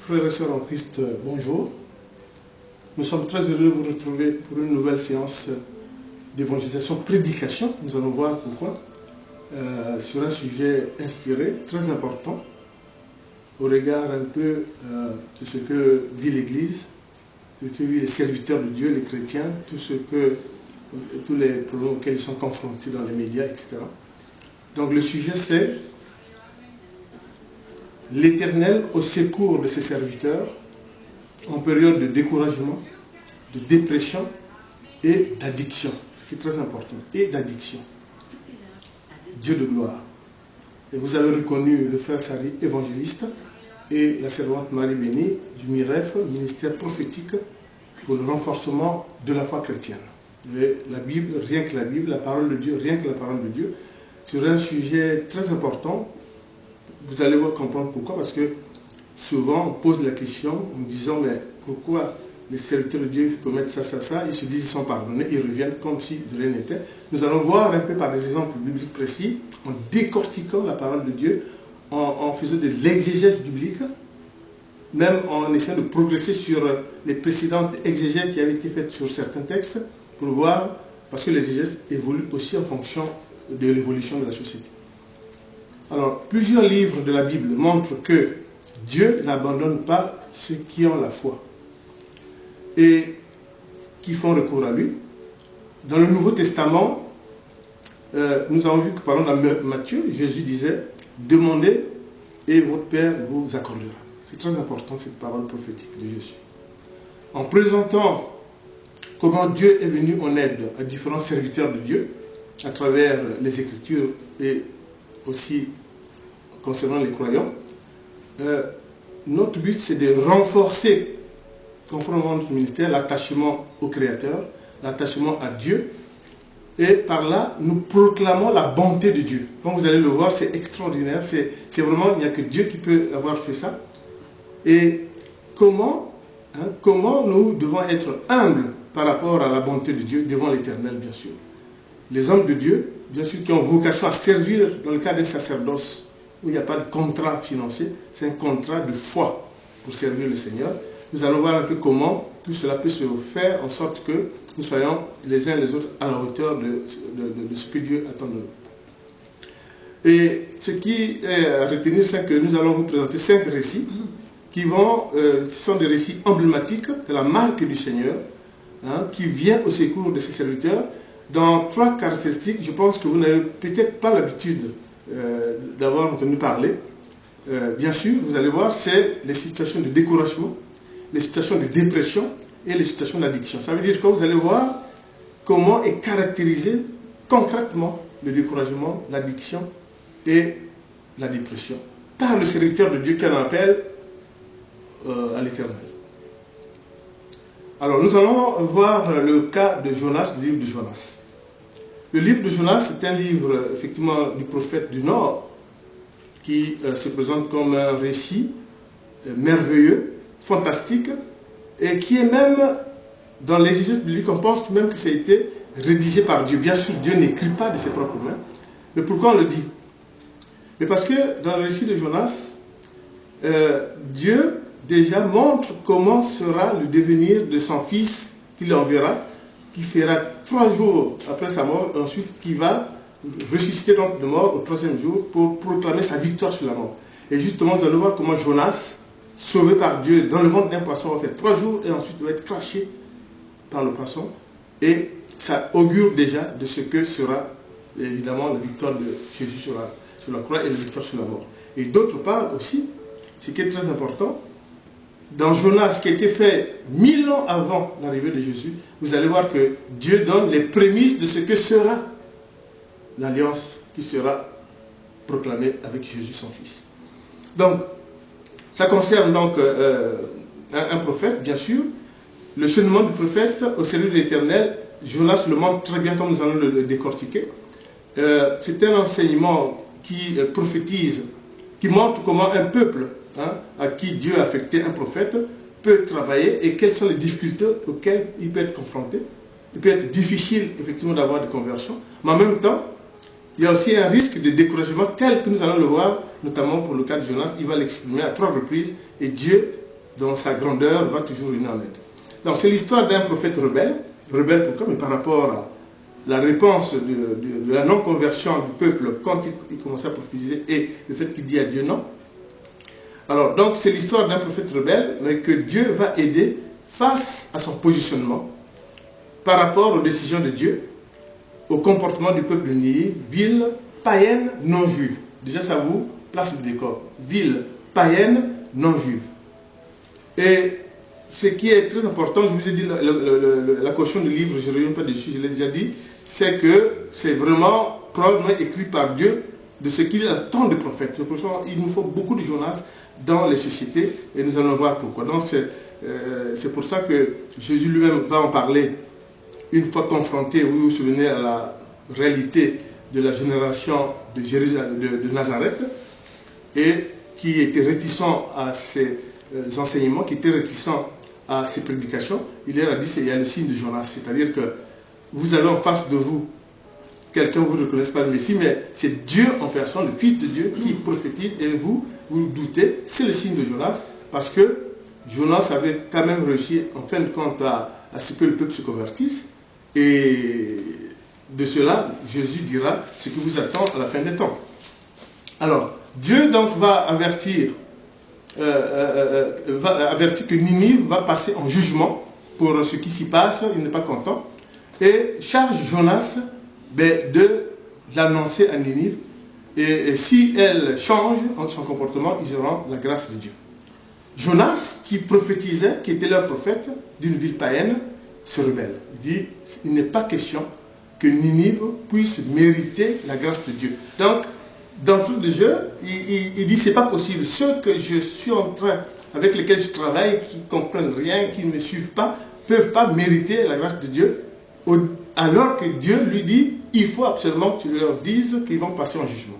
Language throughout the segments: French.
Frères et sœurs en Christ, bonjour. Nous sommes très heureux de vous retrouver pour une nouvelle séance d'évangélisation, prédication. Nous allons voir pourquoi. Sur un sujet inspiré, très important, au regard un peu de ce que vit l'Église, de ce que vivent les serviteurs de Dieu, les chrétiens, tous les problèmes auxquels ils sont confrontés dans les médias, etc. Donc le sujet c'est l'Éternel au secours de ses serviteurs en période de découragement, de dépression et d'addiction. Ce qui est très important, et d'addiction. Dieu de gloire. Et vous avez reconnu le frère Sari, évangéliste, et la servante Marie Bénie du MIREF, ministère prophétique pour le renforcement de la foi chrétienne. La Bible, rien que la Bible, la parole de Dieu, rien que la parole de Dieu, sur un sujet très important. Vous allez voir comprendre pourquoi, parce que souvent on pose la question en disant mais pourquoi les serviteurs de Dieu commettent ça, ils se disent qu'ils sont pardonnés, ils reviennent comme si de rien n'était. Nous allons voir un peu par des exemples bibliques précis, en décortiquant la parole de Dieu, en faisant de l'exégèse biblique, même en essayant de progresser sur les précédentes exégèses qui avaient été faites sur certains textes, pour voir, parce que l'exégèse évolue aussi en fonction de l'évolution de la société. Alors, plusieurs livres de la Bible montrent que Dieu n'abandonne pas ceux qui ont la foi et qui font recours à lui. Dans le Nouveau Testament, nous avons vu que, par exemple, dans Matthieu, Jésus disait « Demandez et votre Père vous accordera ». C'est très important, cette parole prophétique de Jésus. En présentant comment Dieu est venu en aide à différents serviteurs de Dieu, à travers les Écritures et aussi concernant les croyants, notre but c'est de renforcer, conformément à notre ministère, l'attachement au Créateur, l'attachement à Dieu, et par là, nous proclamons la bonté de Dieu. Comme vous allez le voir, c'est extraordinaire, c'est vraiment, il n'y a que Dieu qui peut avoir fait ça. Et comment nous devons être humbles par rapport à la bonté de Dieu devant l'Éternel, bien sûr. Les hommes de Dieu, bien sûr, qui ont vocation à servir dans le cadre d'un sacerdoce, où il n'y a pas de contrat financier, c'est un contrat de foi pour servir le Seigneur. Nous allons voir un peu comment tout cela peut se faire en sorte que nous soyons les uns les autres à la hauteur de ce que Dieu attend de nous. Et ce qui est à retenir, c'est que nous allons vous présenter 5 récits qui sont des récits emblématiques de la marque du Seigneur, qui vient au secours de ses serviteurs. Dans 3 caractéristiques, je pense que vous n'avez peut-être pas l'habitude d'avoir entendu parler. Bien sûr, vous allez voir, c'est les situations de découragement, les situations de dépression et les situations d'addiction. Ça veut dire que vous allez voir comment est caractérisé concrètement le découragement, l'addiction et la dépression par le serviteur de Dieu qui en appelle à l'Éternel. Alors, nous allons voir le cas de Jonas, le livre de Jonas. Le livre de Jonas, c'est un livre, effectivement, du prophète du Nord, qui se présente comme un récit merveilleux, fantastique, et qui est même, dans l'exégèse biblique, on pense même que ça a été rédigé par Dieu. Bien sûr, Dieu n'écrit pas de ses propres mains. Mais pourquoi on le dit? Mais parce que dans le récit de Jonas, Dieu déjà montre comment sera le devenir de son fils qu'il enverra, qui fera 3 jours après sa mort, ensuite qui va ressusciter donc de mort au 3e jour pour proclamer sa victoire sur la mort. Et justement, nous allons voir comment Jonas, sauvé par Dieu dans le ventre d'un poisson, va faire 3 jours et ensuite va être craché par le poisson. Et ça augure déjà de ce que sera évidemment la victoire de Jésus sur la croix et la victoire sur la mort. Et d'autre part aussi, ce qui est très important, dans Jonas, qui a été fait 1000 ans avant l'arrivée de Jésus, vous allez voir que Dieu donne les prémices de ce que sera l'alliance qui sera proclamée avec Jésus, son Fils. Donc, ça concerne donc un prophète, bien sûr. Le cheminement du prophète au service de l'Éternel, Jonas le montre très bien comme nous allons le décortiquer. C'est un enseignement qui prophétise, qui montre comment un peuple à qui Dieu a affecté un prophète peut travailler et quelles sont les difficultés auxquelles il peut être confronté. Il peut être difficile effectivement d'avoir des conversions, mais en même temps, il y a aussi un risque de découragement tel que nous allons le voir, notamment pour le cas de Jonas. Il va l'exprimer à 3 reprises et Dieu dans sa grandeur, va toujours venir en aide. Donc c'est l'histoire d'un prophète rebelle. Rebelle pourquoi? Mais par rapport à la réponse de la non-conversion du peuple quand il commençait à prophétiser et le fait qu'il dit à Dieu non. Alors donc c'est l'histoire d'un prophète rebelle, mais que Dieu va aider face à son positionnement par rapport aux décisions de Dieu, au comportement du peuple de Ninive, ville païenne non juive. Déjà ça vous place le décor. Ville païenne non juive. Et ce qui est très important, je vous ai dit la caution du livre, je ne reviens pas dessus, je l'ai déjà dit, c'est que c'est vraiment probablement écrit par Dieu de ce qu'il attend des prophètes. Il nous faut beaucoup de Jonas dans les sociétés et nous allons voir pourquoi. Donc c'est pour ça que Jésus lui-même va en parler une fois confronté, vous vous souvenez, à la réalité de la génération de, de Nazareth, et qui était réticent à ses enseignements, qui était réticent à ses prédications. Il leur a dit, il y a le signe de Jonas, c'est-à-dire que vous avez en face de vous quelqu'un, vous ne reconnaissez pas le Messie, mais c'est Dieu en personne, le Fils de Dieu, qui prophétise, et vous doutez, c'est le signe de Jonas, parce que Jonas avait quand même réussi, en fin de compte, à ce que le peuple se convertisse, et de cela, Jésus dira ce qui vous attend à la fin des temps. Alors, Dieu donc va avertir que Ninive va passer en jugement pour ce qui s'y passe, il n'est pas content, et charge Jonas de l'annoncer à Ninive, et si elle change son comportement, ils auront la grâce de Dieu. Jonas, qui prophétisait, qui était leur prophète d'une ville païenne, se rebelle. Il dit, il n'est pas question que Ninive puisse mériter la grâce de Dieu. Donc, dans tout le jeu, il dit, c'est pas possible. Ceux que je suis en train, avec lesquels je travaille, qui ne comprennent rien, qui ne me suivent pas, ne peuvent pas mériter la grâce de Dieu, alors que Dieu lui dit, il faut absolument que tu leur dises qu'ils vont passer en jugement.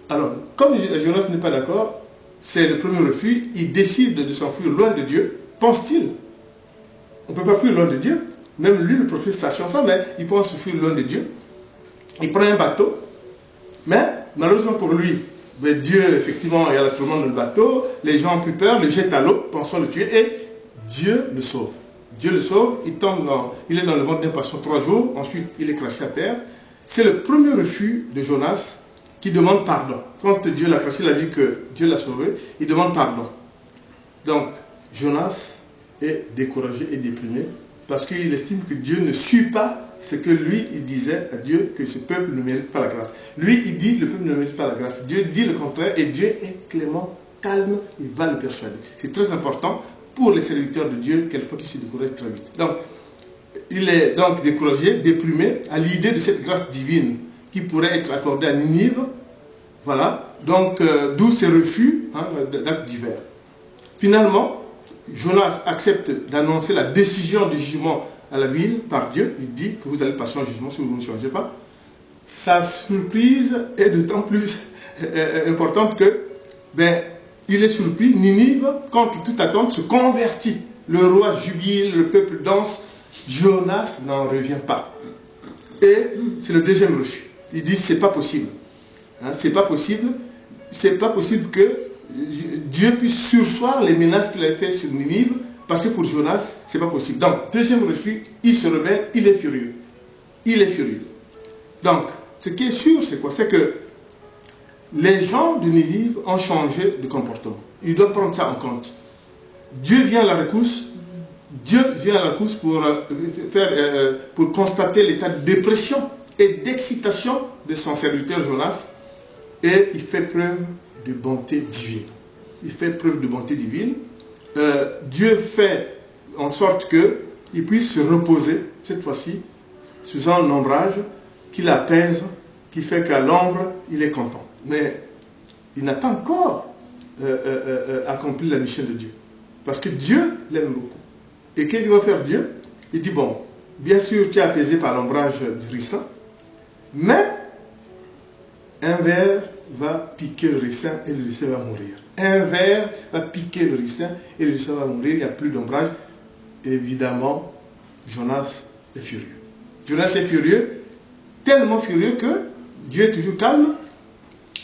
Alors, comme Jonas n'est pas d'accord, c'est le premier refus, il décide de s'enfuir loin de Dieu. Pense-t-il? On ne peut pas fuir loin de Dieu. Même lui, le prophète, sachant ça, mais il pense fuir loin de Dieu. Il prend un bateau, mais malheureusement pour lui, Dieu, effectivement, il y a la tourmente dans le bateau, les gens ont plus peur, le jettent à l'eau, pensant le tuer, et Dieu le sauve. Dieu le sauve, il est dans le ventre d'un poisson 3 jours, ensuite il est craché à terre. C'est le premier refus de Jonas qui demande pardon. Quand Dieu l'a craché, il a vu que Dieu l'a sauvé, il demande pardon. Donc, Jonas est découragé et déprimé parce qu'il estime que Dieu ne suit pas ce que lui, il disait à Dieu, que ce peuple ne mérite pas la grâce. Lui, il dit, le peuple ne mérite pas la grâce. Dieu dit le contraire et Dieu est clément, calme, il va le persuader. C'est très important pour les serviteurs de Dieu, quelquefois qu'ils se découragent très vite. Donc, il est donc découragé, déprimé à l'idée de cette grâce divine qui pourrait être accordée à Ninive. Voilà, donc d'où ces refus d'actes divers. Finalement, Jonas accepte d'annoncer la décision de jugement à la ville par Dieu. Il dit que vous allez passer en jugement si vous ne changez pas. Sa surprise est d'autant plus importante que, il est surpris, Ninive, contre toute attente, se convertit. Le roi jubile, le peuple danse. Jonas n'en revient pas. Et c'est le deuxième refus. Il dit, c'est pas possible. C'est pas possible. C'est pas possible que Dieu puisse surseoir les menaces qu'il a faites sur Ninive, parce que pour Jonas, c'est pas possible. Donc, deuxième refus, il se rebelle, il est furieux. Il est furieux. Donc, ce qui est sûr, c'est quoi? C'est que les gens de Ninive ont changé de comportement. Ils doivent prendre ça en compte. Dieu vient à la rescousse. Dieu vient à la rescousse pour constater l'état de dépression et d'excitation de son serviteur Jonas. Et il fait preuve de bonté divine. Il fait preuve de bonté divine. Dieu fait en sorte qu'il puisse se reposer, cette fois-ci, sous un ombrage qui l'apaise, qui fait qu'à l'ombre, il est content. Mais il n'a pas encore accompli la mission de Dieu. Parce que Dieu l'aime beaucoup. Et qu'est-ce qu'il va faire Dieu? Il dit, bon, bien sûr, tu es apaisé par l'ombrage du ricin, mais un ver va piquer le ricin et le ricin va mourir. Un ver va piquer le ricin et le ricin va mourir, il n'y a plus d'ombrage. Évidemment, Jonas est furieux. Jonas est furieux, tellement furieux que Dieu est toujours calme.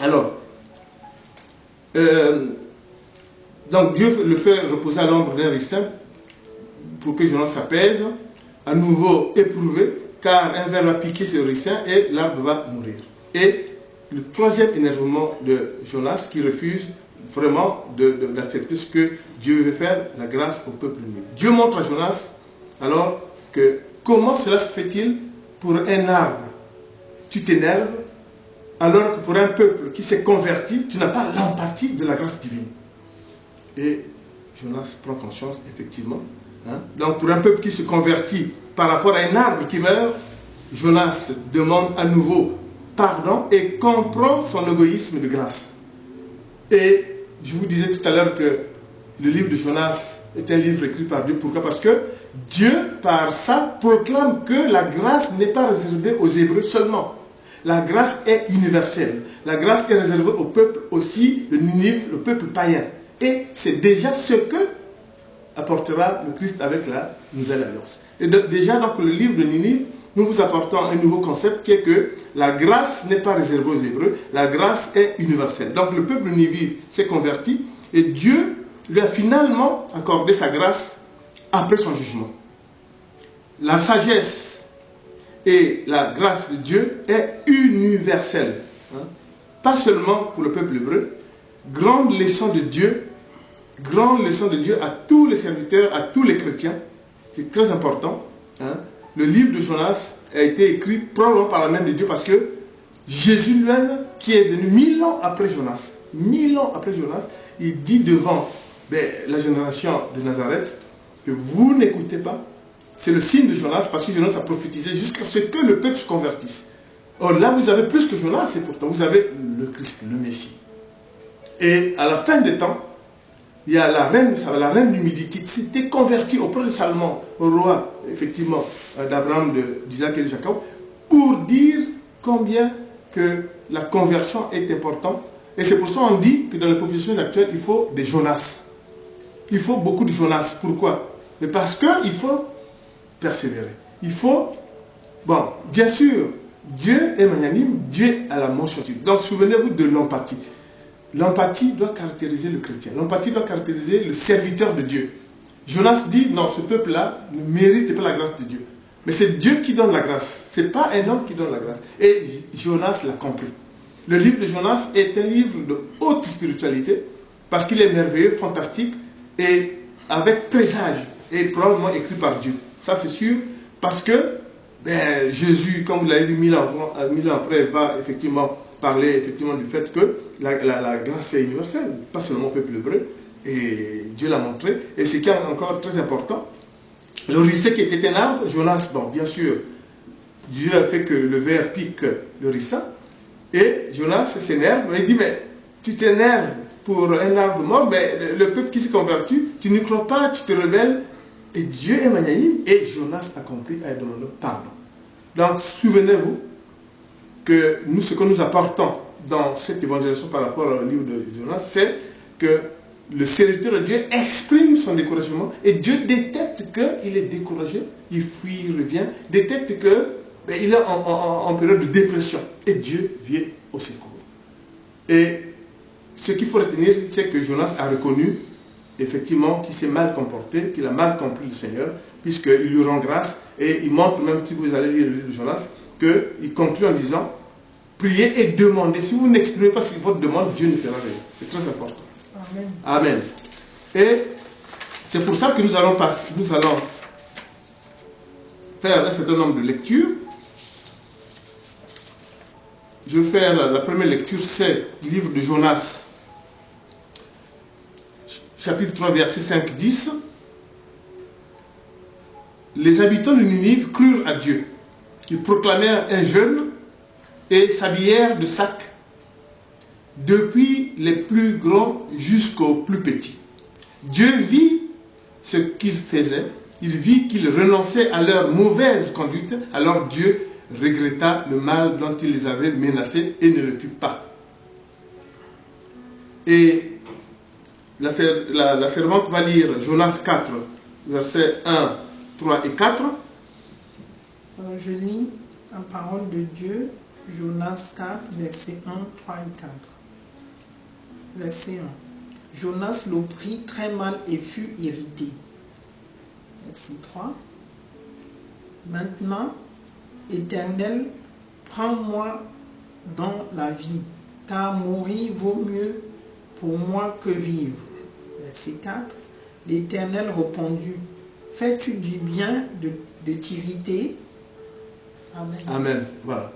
Alors, Donc Dieu le fait reposer à l'ombre d'un ricin pour que Jonas s'apaise, à nouveau éprouvé, car un ver va piquer ce ricin et l'arbre va mourir. Et le troisième énervement de Jonas qui refuse vraiment d'accepter ce que Dieu veut faire, la grâce au peuple nu. Dieu montre à Jonas alors que comment cela se fait-il pour un arbre, tu t'énerves, alors que pour un peuple qui s'est converti, tu n'as pas l'empathie de la grâce divine. Et Jonas prend conscience, effectivement. Donc pour un peuple qui se convertit par rapport à un arbre qui meurt, Jonas demande à nouveau pardon et comprend son égoïsme de grâce. Et je vous disais tout à l'heure que le livre de Jonas est un livre écrit par Dieu. Pourquoi? Parce que Dieu, par ça, proclame que la grâce n'est pas réservée aux Hébreux seulement. La grâce est universelle. La grâce est réservée au peuple aussi, le Ninive, le peuple païen. Et c'est déjà ce que apportera le Christ avec la nouvelle alliance. Et déjà, dans le livre de Ninive, nous vous apportons un nouveau concept qui est que la grâce n'est pas réservée aux Hébreux, la grâce est universelle. Donc le peuple ninive s'est converti et Dieu lui a finalement accordé sa grâce après son jugement. La sagesse et la grâce de Dieu est universelle. Pas seulement pour le peuple hébreu. Grande leçon de Dieu à tous les serviteurs, à tous les chrétiens. C'est très important. Le livre de Jonas a été écrit probablement par la main de Dieu parce que Jésus lui-même, qui est venu 1000 ans après Jonas, il dit devant la génération de Nazareth que vous n'écoutez pas. C'est le signe de Jonas parce que Jonas a prophétisé jusqu'à ce que le peuple se convertisse. Or là, vous avez plus que Jonas et pourtant vous avez le Christ, le Messie. Et à la fin des temps, il y a la reine du Midi qui s'était convertie auprès de Salomon, au roi, effectivement, d'Abraham, d'Isaac et de Jacob, pour dire combien que la conversion est importante. Et c'est pour ça qu'on dit que dans les populations actuelles, il faut des Jonas. Il faut beaucoup de Jonas. Pourquoi? Mais parce qu'il faut persévérer. Il faut... Bon, bien sûr, Dieu est magnanime, Dieu a la mansuétude. Donc, souvenez-vous de l'empathie. L'empathie doit caractériser le chrétien. L'empathie doit caractériser le serviteur de Dieu. Jonas dit, non, ce peuple-là ne mérite pas la grâce de Dieu. Mais c'est Dieu qui donne la grâce. Ce n'est pas un homme qui donne la grâce. Et Jonas l'a compris. Le livre de Jonas est un livre de haute spiritualité parce qu'il est merveilleux, fantastique et avec présage et probablement écrit par Dieu. Ça c'est sûr parce que Jésus, comme vous l'avez vu 1000 ans après, va effectivement parler effectivement du fait que la grâce est universelle, pas seulement au peuple hébreu, et Dieu l'a montré. Et ce qui est encore très important, le ricin qui était un arbre, Jonas, bon, bien sûr, Dieu a fait que le ver pique le ricin, et Jonas s'énerve, et il dit, mais tu t'énerves pour un arbre mort, mais le peuple qui s'est converti, tu n'y crois pas, tu te rebelles, et Dieu est magnanime, et Jonas a compris à demander pardon. Donc, souvenez-vous que nous, ce que nous apportons dans cette évangélisation par rapport au livre de Jonas, c'est que le serviteur de Dieu exprime son découragement et Dieu détecte qu'il est découragé, il fuit, il revient, détecte qu'il est en période de dépression et Dieu vient au secours. Et ce qu'il faut retenir, c'est que Jonas a reconnu effectivement qu'il s'est mal comporté, qu'il a mal compris le Seigneur, puisqu'il lui rend grâce et il montre, même si vous allez lire le livre de Jonas, qu'il conclut en disant priez et demandez. Si vous n'exprimez pas votre demande, Dieu ne fera rien. C'est très important. Amen. Amen. Et c'est pour ça que nous allons faire un certain nombre de lectures. Je vais faire la première lecture, c'est le livre de Jonas, chapitre 3, verset 5-10. Les habitants de Ninive crurent à Dieu. Ils proclamèrent un jeûne et s'habillèrent de sacs, depuis les plus grands jusqu'aux plus petits. Dieu vit ce qu'ils faisaient, il vit qu'ils renonçaient à leur mauvaise conduite, alors Dieu regretta le mal dont il les avait menacés et ne le fit pas. Et la servante va lire Jonas 4, versets 1, 3 et 4. Je lis en parole de Dieu, Jonas 4, versets 1, 3 et 4. Verset 1. Jonas le prit très mal et fut irrité. Verset 3. Maintenant, Éternel, prends-moi dans la vie, car mourir vaut mieux pour moi que vivre. Verset 4. L'Éternel répondit, fais-tu du bien de t'irriter? Amen. Amen. Voilà.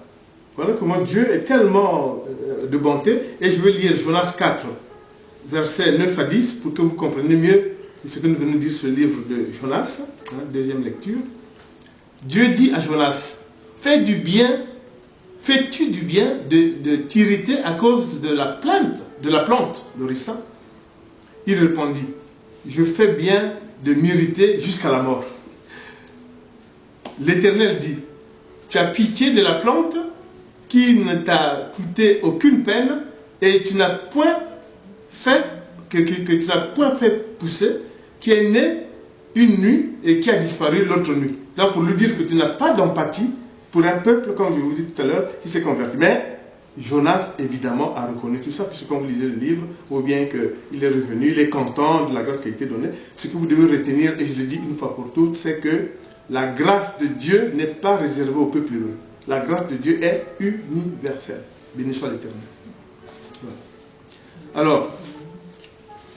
Voilà comment Dieu est tellement de bonté. Et je vais lire Jonas 4, versets 9 à 10, pour que vous compreniez mieux ce que nous venons de dire sur le livre de Jonas, deuxième lecture. Dieu dit à Jonas, fais-tu du bien de t'irriter à cause de la plante, le ricin? Il répondit, je fais bien de m'irriter jusqu'à la mort. L'Éternel dit, tu as pitié de la plante qui ne t'a coûté aucune peine et tu n'as point fait pousser, qui est né une nuit et qui a disparu l'autre nuit. Donc pour lui dire que tu n'as pas d'empathie pour un peuple, comme je vous dis tout à l'heure, qui s'est converti. Mais Jonas, évidemment, a reconnu tout ça, puisque quand vous lisez le livre, ou bien qu'il est revenu, il est content de la grâce qui a été donnée. Ce que vous devez retenir, et je le dis une fois pour toutes, c'est que la grâce de Dieu n'est pas réservée au peuple heureux. La grâce de Dieu est universelle. Béni soit l'Éternel. Voilà. Alors,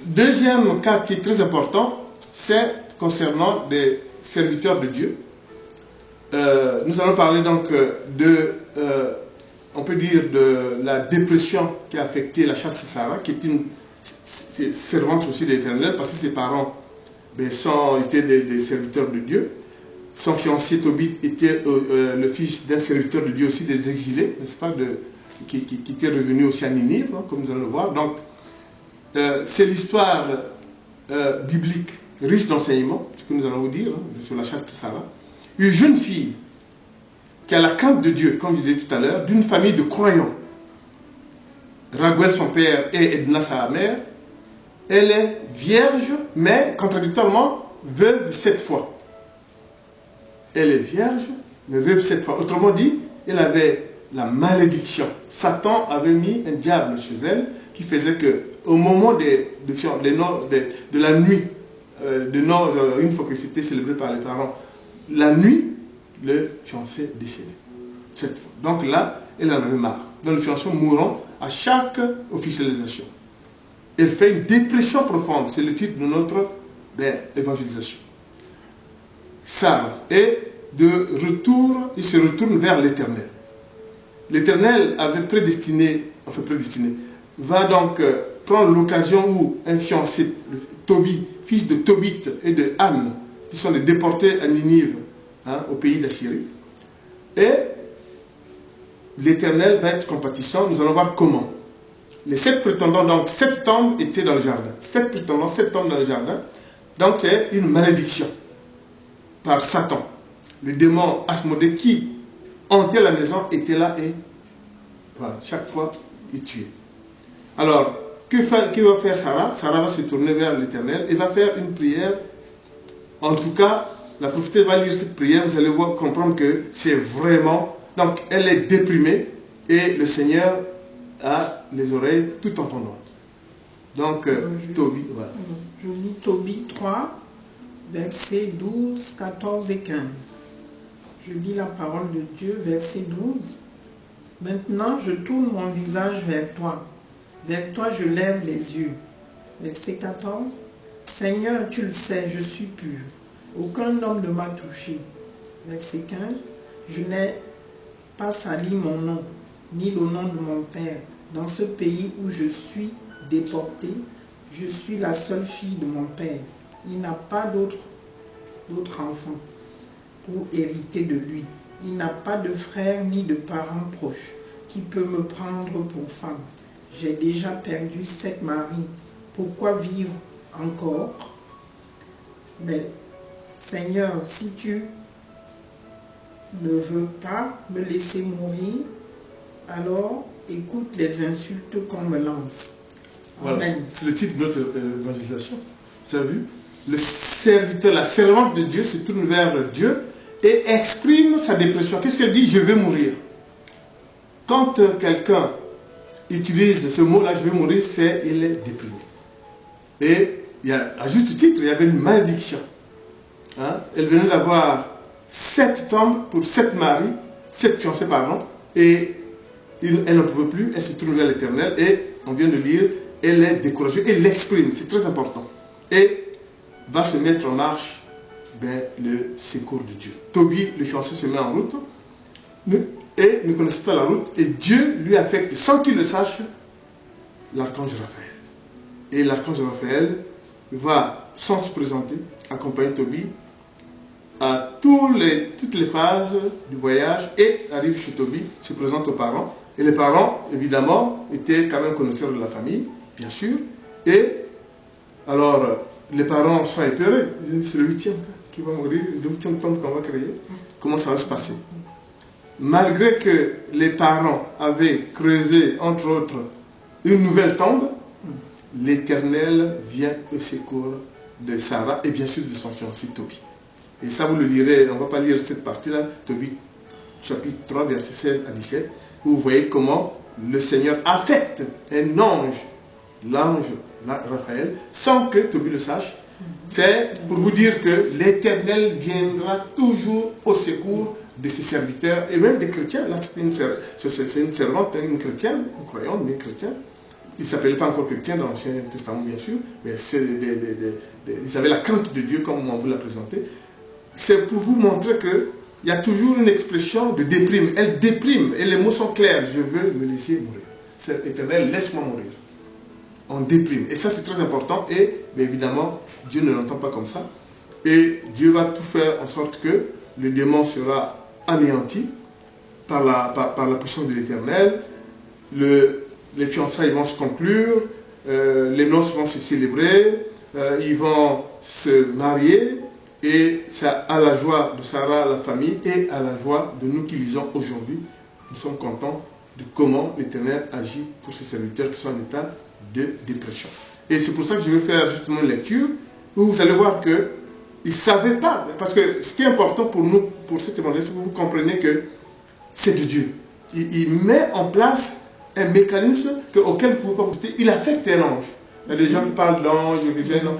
deuxième cas qui est très important, c'est concernant des serviteurs de Dieu. Nous allons parler donc on peut dire de la dépression qui a affecté la chaste Sarah, qui est une servante aussi de l'Éternel, parce que ses parents étaient des serviteurs de Dieu. Son fiancé Tobit était le fils d'un serviteur de Dieu aussi, des exilés, n'est-ce pas, qui était revenu aussi à Ninive, comme nous allons le voir. Donc, c'est l'histoire biblique riche d'enseignements, ce que nous allons vous dire sur la chaste Sarah. Une jeune fille qui a la crainte de Dieu, comme je disais tout à l'heure, d'une famille de croyants. Raguel, son père, et Edna, sa mère. Elle est vierge, mais contradictoirement, veuve 7 fois. Elle est vierge, mais veuve 7 fois. Autrement dit, elle avait la malédiction. Satan avait mis un diable chez elle qui faisait que, au moment de la nuit, une fois que c'était célébré par les parents, la nuit, le fiancé décédé. 7 fois. Donc là, elle en avait marre. Donc le fiancé mourant à chaque officialisation. Elle fait une dépression profonde. C'est le titre de notre évangélisation. Sarah. Et de retour, il se retourne vers l'Éternel. L'Éternel avait va donc prendre l'occasion où un fiancé, Tobit, fils de Tobit et de Anne, qui sont les déportés à Ninive, au pays d'Assyrie. Et l'Éternel va être compatissant. Nous allons voir comment. Les 7 prétendants, donc 7 tombes étaient dans le jardin. 7 prétendants, 7 tombes dans le jardin. Donc c'est une malédiction par Satan. Le démon Asmodée qui hantait la maison était là et voilà, chaque fois il tuait. Alors, que va faire Sarah? Sarah va se tourner vers l'Éternel et va faire une prière. En tout cas, la prophétesse va lire cette prière, vous allez comprendre que c'est vraiment... Donc, elle est déprimée et le Seigneur a les oreilles tout entendantes. Donc, Tobit, voilà. Je lis Tobit 3, versets 12, 14 et 15. Je lis la parole de Dieu, verset 12. Maintenant, je tourne mon visage vers toi. Vers toi, je lève les yeux. Verset 14. Seigneur, tu le sais, je suis pur. Aucun homme ne m'a touché. Verset 15. Je n'ai pas sali mon nom, ni le nom de mon père. Dans ce pays où je suis déporté, je suis la seule fille de mon père. Il n'a pas d'autre enfant pour hériter de lui. Il n'a pas de frère ni de parents proches qui peut me prendre pour femme. J'ai déjà perdu 7 maris. Pourquoi vivre encore? Mais Seigneur, si tu ne veux pas me laisser mourir, alors écoute les insultes qu'on me lance. Voilà, Amen. c'est le titre de notre évangélisation. Vous avez vu? Le serviteur, la servante de Dieu se tourne vers Dieu et exprime sa dépression. Qu'est-ce qu'elle dit? Je vais mourir. Quand quelqu'un utilise ce mot-là, je vais mourir, il est déprimé. Et à juste titre, il y avait une malédiction. Hein? Elle venait d'avoir 7 tombes pour 7 maris, 7 fiancés, pardon, et elle n'en pouvait plus, elle se tournait vers l'Éternel, et on vient de lire, elle est découragée, elle l'exprime, c'est très important. Et va se mettre en marche le secours de Dieu. Tobie, le fiancé, se met en route, et ne connaissait pas la route, et Dieu lui affecte, sans qu'il le sache, l'archange Raphaël. Et l'archange Raphaël va, sans se présenter, accompagner Tobie à toutes les phases du voyage et arrive chez Tobie, se présente aux parents. Et les parents, évidemment, étaient quand même connaisseurs de la famille, bien sûr. Et alors, les parents sont épeurés. Ils disent, c'est le 8e qui va mourir, le 8e tombe qu'on va créer. Comment ça va se passer? Malgré que les parents avaient creusé, entre autres, une nouvelle tombe, l'Éternel vient au secours de Sarah et bien sûr de son fiancé Tobie. Et ça, vous le lirez, on ne va pas lire cette partie-là, Tobie, chapitre 3, versets 16 à 17, où vous voyez comment le Seigneur affecte un ange, l'ange Raphaël, sans que Tobie le sache. C'est pour vous dire que l'Éternel viendra toujours au secours de ses serviteurs, et même des chrétiens. Là, c'est une servante, une chrétienne, une croyante, mais une chrétienne. Ils ne s'appelaient pas encore chrétiens dans l'Ancien Testament, bien sûr, mais ils avaient la crainte de Dieu, comme on vous l'a présenté. C'est pour vous montrer qu'il y a toujours une expression de déprime. Elle déprime, et les mots sont clairs. Je veux me laisser mourir. C'est Éternel, laisse-moi mourir. On déprime. Et ça, c'est très important. Mais évidemment, Dieu ne l'entend pas comme ça. Et Dieu va tout faire en sorte que le démon sera anéanti par la puissance de l'Éternel. Les fiançailles vont se conclure, les noces vont se célébrer, ils vont se marier, et c'est à la joie de Sarah, la famille, et à la joie de nous qui lisons aujourd'hui. Nous sommes contents de comment l'Éternel agit pour ses serviteurs qui sont en état de dépression. Et c'est pour ça que je vais faire justement une lecture où vous allez voir qu'ils ne savaient pas, parce que ce qui est important pour nous, pour cet évangile, c'est que vous compreniez que c'est de Dieu. Il met en place un mécanisme auquel vous ne pouvez pas vous douter. Il affecte un ange. Il y a des gens qui parlent d'ange,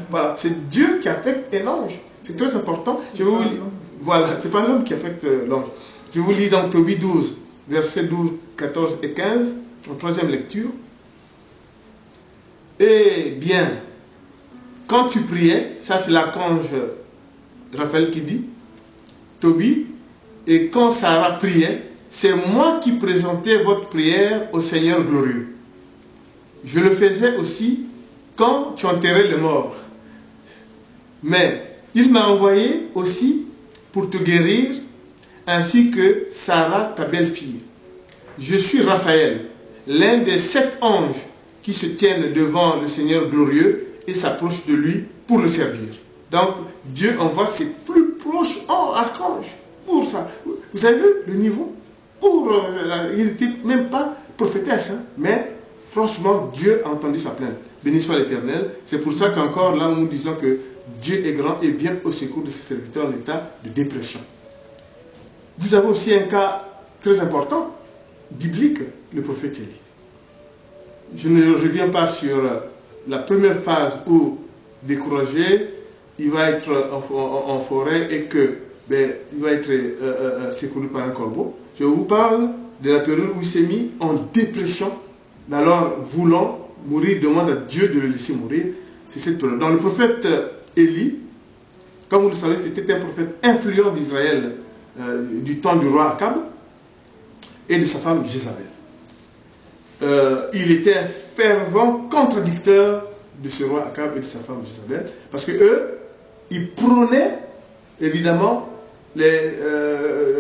voilà. C'est Dieu qui affecte un ange. C'est très important. Je vais vous lire. Voilà, c'est pas l'homme qui affecte l'ange. Je vous lis dans Tobie 12, versets 12, 14 et 15, en troisième lecture. Eh bien, quand tu priais, ça c'est l'archange Raphaël qui dit, Tobie, et quand Sarah priait, c'est moi qui présentais votre prière au Seigneur glorieux. Je le faisais aussi quand tu enterrais les morts. Mais il m'a envoyé aussi pour te guérir, ainsi que Sarah, ta belle-fille. Je suis Raphaël, l'un des 7 anges qui se tiennent devant le Seigneur glorieux et s'approchent de lui pour le servir. Donc, Dieu envoie ses plus proches archanges pour ça. Vous avez vu le niveau? Il n'était même pas prophétesse, hein, mais franchement, Dieu a entendu sa plainte. Béni soit l'Éternel. C'est pour ça qu'encore là, nous disons que Dieu est grand et vient au secours de ses serviteurs en état de dépression. Vous avez aussi un cas très important, biblique, le prophète Élie. Je ne reviens pas sur la première phase où, découragé, il va être en forêt et que il va être secouru par un corbeau. Je vous parle de la période où il s'est mis en dépression, mais alors voulant mourir, demande à Dieu de le laisser mourir. C'est cette période. Dans le prophète Élie, comme vous le savez, c'était un prophète influent d'Israël du temps du roi Akab et de sa femme Jézabel. Il était un fervent contradicteur de ce roi Akab et de sa femme Jézabel, parce que eux, ils prônaient évidemment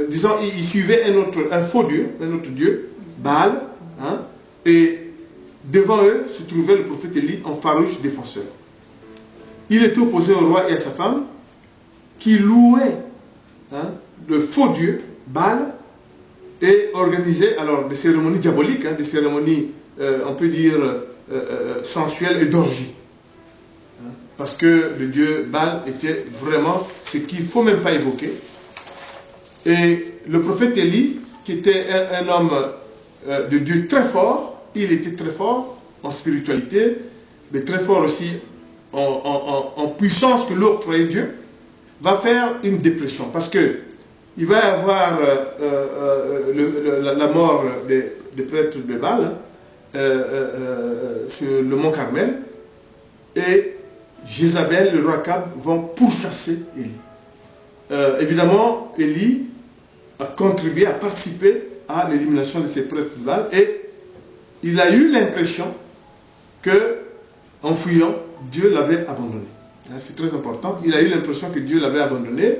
disons, ils suivaient un faux dieu, un autre dieu, Baal, hein, et devant eux se trouvait le prophète Élie en farouche défenseur. Il était opposé au roi et à sa femme, qui louaient le faux dieu, Baal, et organisaient alors des cérémonies diaboliques, des cérémonies, on peut dire, sensuelles et d'orgie. Parce que le dieu Baal était vraiment ce qu'il ne faut même pas évoquer. Et le prophète Élie, qui était un homme de Dieu très fort, il était très fort en spiritualité, mais très fort aussi en puissance que l'eau octroyait Dieu, va faire une dépression. Parce que il va y avoir la mort des prêtres de Baal sur le mont Carmel. Et Jézabel, le roi Akab, vont pourchasser Élie. Évidemment, Élie a contribué, a participé à l'élimination de ces prêtres de Baal. Et il a eu l'impression que, en fuyant, Dieu l'avait abandonné. C'est très important. Il a eu l'impression que Dieu l'avait abandonné.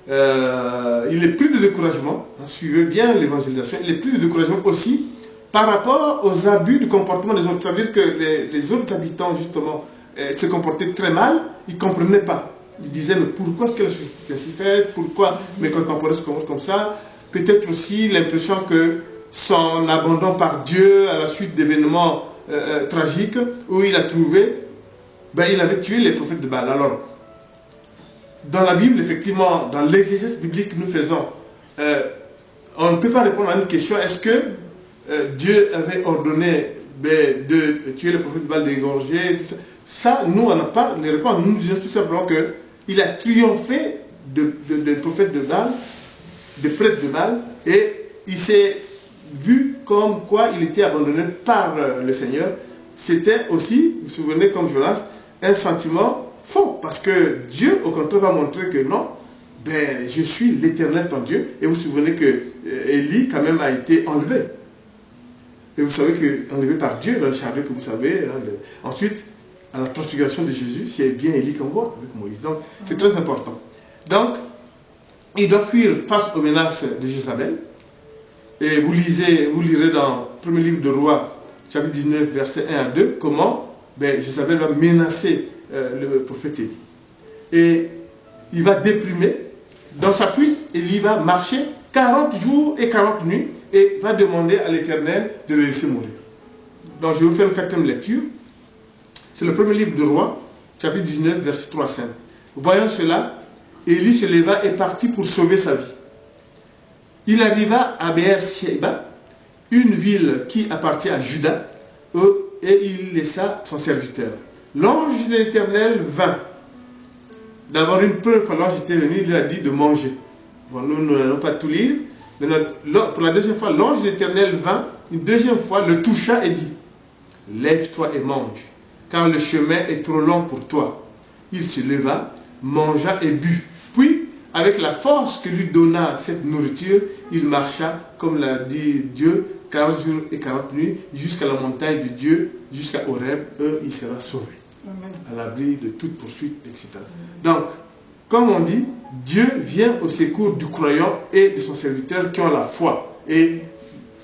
Il est pris de découragement. Suivez bien l'évangélisation. Il est pris de découragement aussi par rapport aux abus du comportement des autres. Ça veut dire que les autres habitants, justement, se comportaient très mal. Ils ne comprenaient pas. Ils disaient, mais pourquoi est-ce qu'elle s'est faite? Pourquoi mes contemporains se comportent comme ça? Peut-être aussi l'impression que son abandon par Dieu à la suite d'événements tragiques où il a trouvé, il avait tué les prophètes de Baal. Alors, dans la Bible, effectivement, dans l'exégèse biblique que nous faisons, on ne peut pas répondre à une question, est-ce que Dieu avait ordonné de tuer les prophètes de Baal, d'égorger, tout ça? Ça, nous, on n'a pas les réponses. Nous disons tout simplement qu'il a triomphé des prophètes de Baal, des prêtres de Baal, et il s'est vu comme quoi il était abandonné par le Seigneur. C'était aussi, vous vous souvenez, comme Jonas, un sentiment faux, parce que Dieu, au contraire, va montrer que non, je suis l'Éternel ton Dieu. Et vous vous souvenez que Élie, quand même, a été enlevé. Et vous savez qu'enlevé par Dieu, dans le chariot que vous savez. Ensuite, à la transfiguration de Jésus, c'est bien Élie qu'on voit avec Moïse. Donc, c'est très important. Donc, il doit fuir face aux menaces de Jézabel. Et vous lirez dans le premier livre de Rois, chapitre 19, versets 1 à 2, comment Jézabel va menacer le prophète Élie. Et il va déprimer. Dans sa fuite, Élie va marcher 40 jours et 40 nuits et va demander à l'Éternel de le laisser mourir. Donc je vais vous faire une quatrième lecture. C'est le premier livre de Rois, chapitre 19, verset 3 à 5. Voyant cela, Élie se leva et partit pour sauver sa vie. Il arriva à Beer-Sheba, une ville qui appartient à Juda, et il laissa son serviteur. L'ange de l'Éternel vint. D'abord, une première fois, l'ange était venu, il lui a dit de manger. Bon, nous n'allons pas tout lire. Mais pour la deuxième fois, l'ange de l'Éternel vint, une deuxième fois, le toucha et dit, lève-toi et mange, car le chemin est trop long pour toi. Il se leva, mangea et but. Puis, avec la force que lui donna cette nourriture, il marcha, comme l'a dit Dieu, 40 jours et 40 nuits, jusqu'à la montagne de Dieu, jusqu'à Horeb, il sera sauvé. Amen. À l'abri de toute poursuite, etc. Donc, comme on dit, Dieu vient au secours du croyant et de son serviteur qui ont la foi. Et le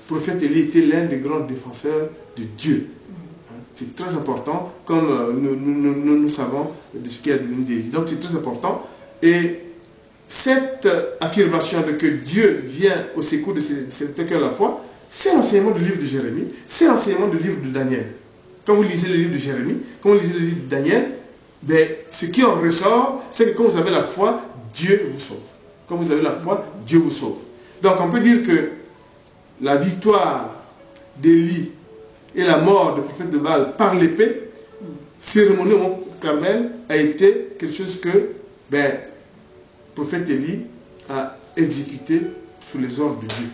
prophète Élie était l'un des grands défenseurs de Dieu. C'est très important, comme nous savons de ce qui est devenu d'Élie. Donc c'est très important. Et cette affirmation de que Dieu vient au secours de ses serviteurs qui ont la foi, c'est l'enseignement du livre de Jérémie, c'est l'enseignement du livre de Daniel. Quand vous lisez le livre de Jérémie, quand vous lisez le livre de Daniel, ce qui en ressort, c'est que quand vous avez la foi, Dieu vous sauve. Quand vous avez la foi, Dieu vous sauve. Donc on peut dire que la victoire d'Élie et la mort du prophète de Baal par l'épée, cérémonie au mont Carmel, a été quelque chose que le prophète Élie a exécuté sous les ordres de Dieu.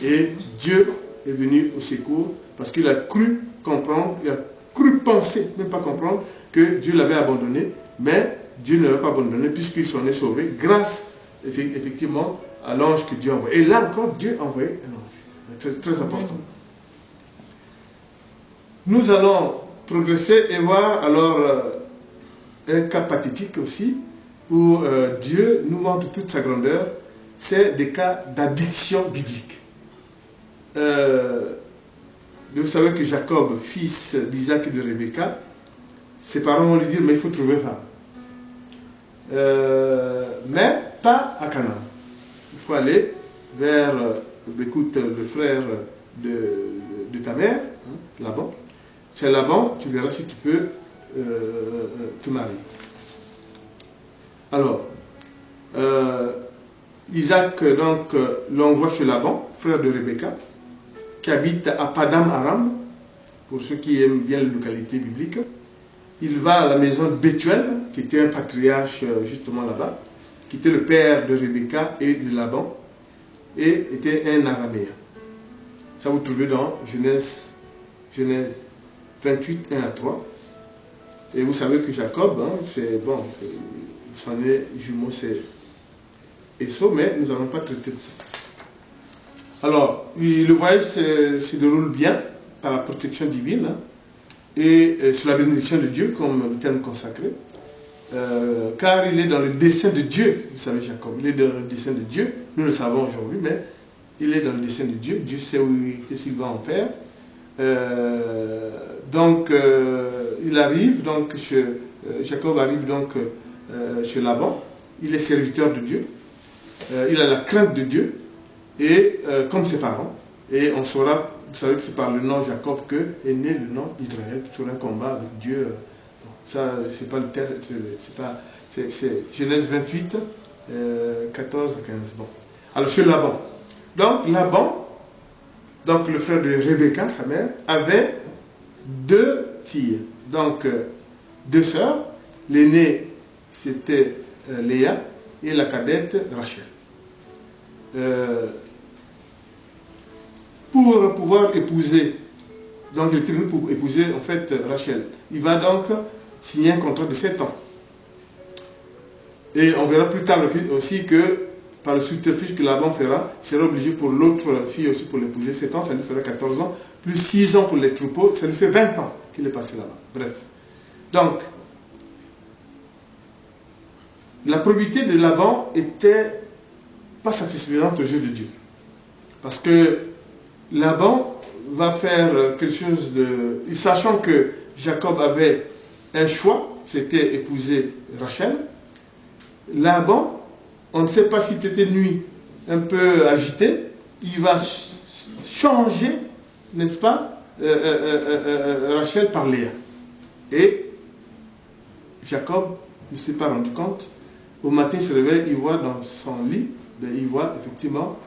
Et Dieu est venu au secours parce qu'il a cru comprendre, il a cru penser, même pas comprendre, que Dieu l'avait abandonné, mais Dieu ne l'avait pas abandonné puisqu'il s'en est sauvé grâce effectivement à l'ange que Dieu a envoyé. Et là encore, Dieu a envoyé un ange. C'est très important. Nous allons progresser et voir alors un cas pathétique aussi où Dieu nous montre toute sa grandeur. C'est des cas d'addiction biblique. Vous savez que Jacob, fils d'Isaac et de Rebecca, ses parents vont lui dire, mais il faut trouver une femme. Mais pas à Canaan. Il faut aller vers, écoute, le frère de ta mère, Laban. C'est Laban, tu verras si tu peux te marier. Alors, Isaac donc l'envoie chez Laban, frère de Rebecca, qui habite à Padam Aram, pour ceux qui aiment bien les localités bibliques. il va à la maison de Bethuel, qui était un patriarche justement là-bas, qui était le père de Rebecca et de Laban, et était un araméen. Ça vous trouvez dans Genèse 28, 1 à 3. Et vous savez que Jacob, hein, c'est bon, son jumeau c'est Esau, mais nous n'allons pas traiter de ça. Alors, le voyage se déroule bien par la protection divine, hein, et sous la bénédiction de Dieu, comme le terme consacré, car il est dans le dessein de Dieu, vous savez Jacob, il est dans le dessein de Dieu, nous le savons aujourd'hui, mais il est dans le dessein de Dieu, Dieu sait qu'est-ce qu'il va en faire. Il arrive, donc, Jacob arrive donc chez Laban, il est serviteur de Dieu, il a la crainte de Dieu, et comme ses parents, et on saura, vous savez que c'est par le nom Jacob que est né le nom Israël, sur un combat avec Dieu. Ça, c'est pas le terme, c'est Genèse 28, 14 à 15. Bon. Alors, chez Laban. Donc, Laban, donc le frère de Rebecca, sa mère, avait 2 filles. Donc, 2 sœurs. L'aînée, c'était Léa, et la cadette, Rachel. Pour pouvoir épouser, donc il était venu pour épouser en fait Rachel. Il va donc signer un contrat de 7 ans. Et on verra plus tard aussi que par le subterfuge que Laban fera, il sera obligé pour l'autre fille aussi pour l'épouser. 7 ans, ça lui fera 14 ans, plus 6 ans pour les troupeaux, ça lui fait 20 ans qu'il est passé là-bas. Bref. Donc, la probité de Laban était pas satisfaisante aux yeux de Dieu. Parce que Laban va faire quelque chose de... Sachant que Jacob avait un choix, c'était épouser Rachel. Laban, on ne sait pas si c'était nuit un peu agité, il va changer, n'est-ce pas, Rachel par Léa. Et Jacob ne s'est pas rendu compte. Au matin, il se réveille, il voit dans son lit, il voit effectivement,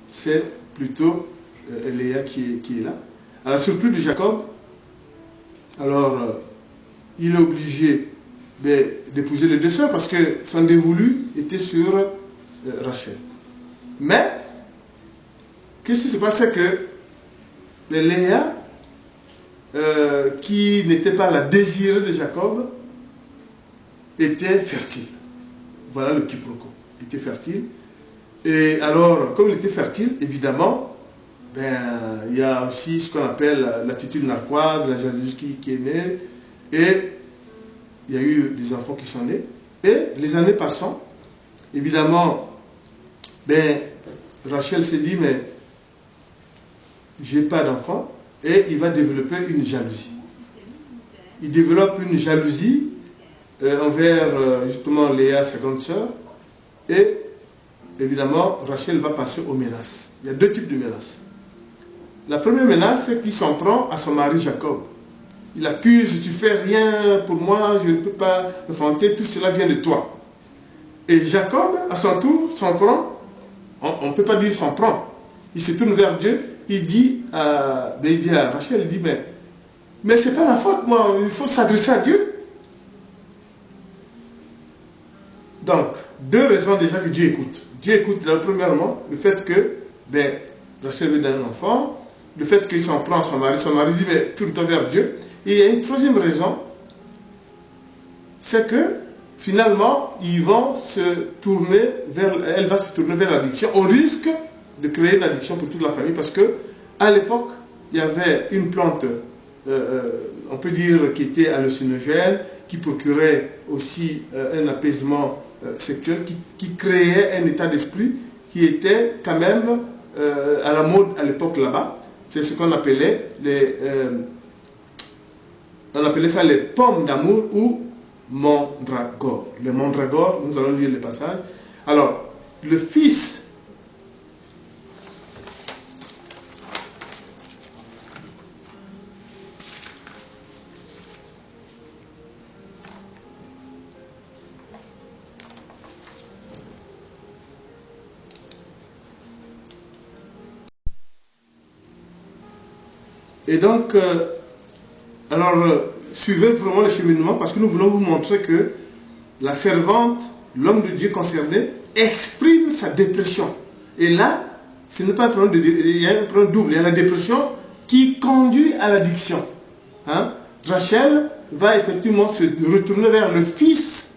c'est plutôt Léa qui est là. À la surprise de Jacob, alors il est obligé d'épouser les 2 sœurs parce que son dévolu était sur Rachel. Mais, qu'est-ce qui se passait que Léa, qui n'était pas la désirée de Jacob, était fertile. Voilà le quiproquo. Il était fertile. Et alors, comme il était fertile, évidemment, il y a aussi ce qu'on appelle l'attitude narquoise, la jalousie qui est née, et il y a eu des enfants qui sont nés. Et les années passant, évidemment, Rachel s'est dit, mais j'ai pas d'enfant, et il va développer une jalousie. Il développe une jalousie envers justement Léa, sa grande sœur, et évidemment, Rachel va passer aux menaces. Il y a 2 types de menaces. La première menace, c'est qu'il s'en prend à son mari Jacob. Il accuse, tu fais rien pour moi, je ne peux pas me vanter, tout cela vient de toi. Et Jacob, à son tour, s'en prend, on ne peut pas dire s'en prend, il se tourne vers Dieu, il dit à Rachel, il dit, mais c'est pas ma faute, moi, il faut s'adresser à Dieu. Donc, 2 raisons déjà que Dieu écoute. Dieu écoute, premièrement, le fait que Rachel veut d'un enfant, le fait qu'il s'en prend à son mari dit, mais tourne-toi vers Dieu. Et il y a une 3e raison, c'est que finalement, elle va se tourner vers l'addiction, au risque de créer une addiction pour toute la famille, parce que à l'époque, il y avait une plante, on peut dire, qui était hallucinogène, qui procurait aussi un apaisement sexuel, qui créait un état d'esprit qui était quand même à la mode à l'époque là-bas. C'est ce qu'on appelait ça les pommes d'amour ou mandragore. Les mandragores, nous allons lire les passages. Alors, le fils et donc, suivez vraiment le cheminement parce que nous voulons vous montrer que la servante, l'homme de Dieu concerné, exprime sa dépression. Et là, ce n'est pas un problème il y a un problème double. Il y a la dépression qui conduit à l'addiction. Hein? Rachel va effectivement se retourner vers le fils,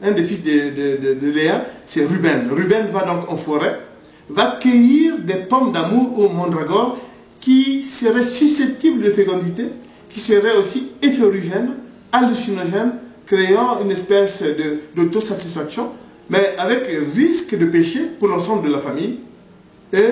un des fils de Léa, c'est Ruben. Ruben va donc en forêt, va cueillir des pommes d'amour au mandragore qui seraient susceptibles de fécondité, qui seraient aussi éphéorigènes, hallucinogènes, créant une espèce d'autosatisfaction, mais avec risque de péché pour l'ensemble de la famille. Et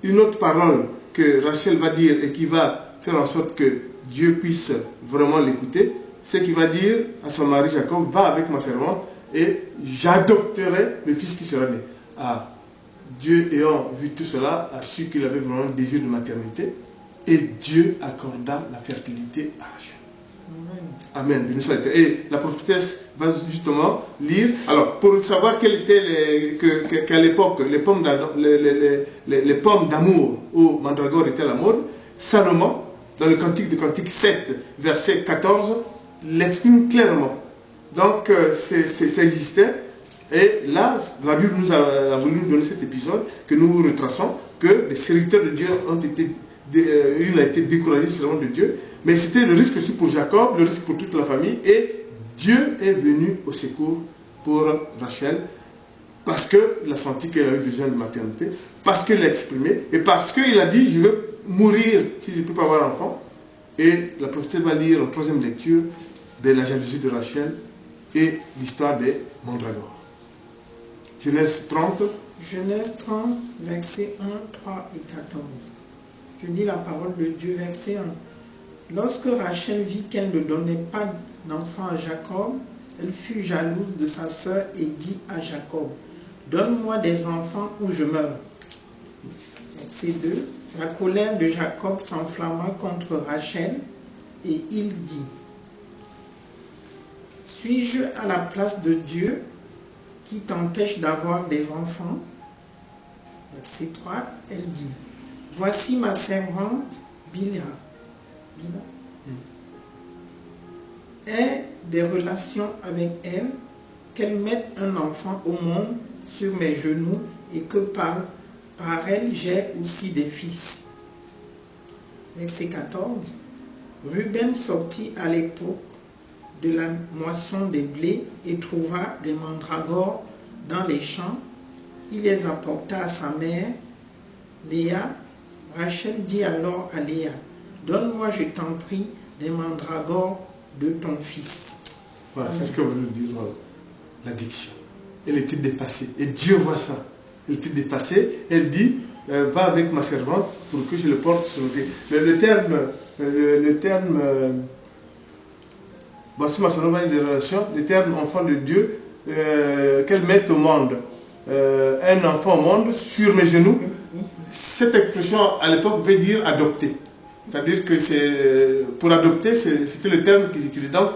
une autre parole que Rachel va dire et qui va faire en sorte que Dieu puisse vraiment l'écouter, c'est qu'il va dire à son mari Jacob, va avec ma servante et j'adopterai le fils qui sera né. Ah, Dieu ayant vu tout cela, a su qu'il avait vraiment un désir de maternité et Dieu accorda la fertilité à Rachel. Amen. Et la prophétesse va justement lire. Alors, pour savoir qu'à l'époque, les pommes d'amour au mandragore étaient à la mode, Salomon, dans le Cantique de Cantique 7, verset 14, l'exprime clairement. Donc, ça existait. Et là, la Bible nous a voulu nous donner cet épisode que nous vous retraçons, que les serviteurs de Dieu ont été, une a été découragée selon de Dieu. Mais c'était le risque aussi pour Jacob, le risque pour toute la famille. Et Dieu est venu au secours pour Rachel parce qu'il a senti qu'elle avait besoin de maternité, parce qu'il l'a exprimé et parce qu'il a dit « je veux mourir si je ne peux pas avoir d'enfant ». Et la prophétesse va lire en troisième lecture de la jalousie de Rachel et l'histoire des mandragores. Genèse 30. Genèse 30, versets 1, 3 et 14. Je lis la parole de Dieu, verset 1. Lorsque Rachel vit qu'elle ne donnait pas d'enfant à Jacob, elle fut jalouse de sa sœur et dit à Jacob, « Donne-moi des enfants ou je meurs. » Verset 2. La colère de Jacob s'enflamma contre Rachel et il dit, « Suis-je à la place de Dieu qui t'empêche d'avoir des enfants ?» Verset 3. Elle dit, « Voici ma servante Bilha. Aie des relations avec elle, qu'elle mette un enfant au monde sur mes genoux et que par elle j'ai aussi des fils. » Verset 14. Ruben sortit à l'époque de la moisson des blés et trouva des mandragores dans les champs. Il les apporta à sa mère, Léa. Rachel dit alors à Léa, « Donne-moi, je t'en prie, des mandragores de ton fils. » Voilà, c'est ce que veut nous dire l'addiction. Elle était dépassée. Et Dieu voit ça. Elle était dépassée. Elle dit, va avec ma servante pour que je le porte sur le pied. Le terme voici ma servante des relations, le terme enfant de Dieu, qu'elle mette au monde. Un enfant au monde sur mes genoux. Cette expression à l'époque veut dire adopter. C'est-à-dire que pour adopter, c'était le terme qu'ils utilisaient. Donc,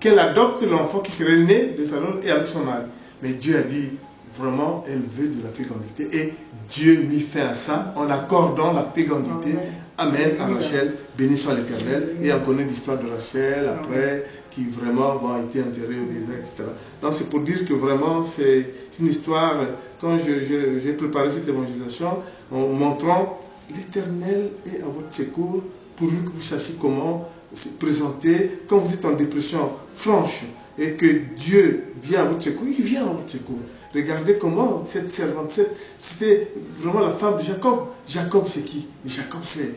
qu'elle adopte l'enfant qui serait né de sa mère et avec son mari. Mais Dieu a dit, vraiment, elle veut de la fécondité. Et Dieu mit fin à ça en accordant la fécondité. Amen à Rachel, béni soit l'Éternel. Et on connaît l'histoire de Rachel après, qui vraiment a été enterrée au désert, etc. Donc c'est pour dire que vraiment c'est une histoire, quand j'ai préparé cette évangélisation, en montrant l'Éternel est à votre secours, pourvu que vous sachiez comment se présenter quand vous êtes en dépression franche et que Dieu vient à votre secours, il vient à votre secours. Regardez comment cette servante, c'était vraiment la femme de Jacob. Jacob c'est qui? Jacob c'est,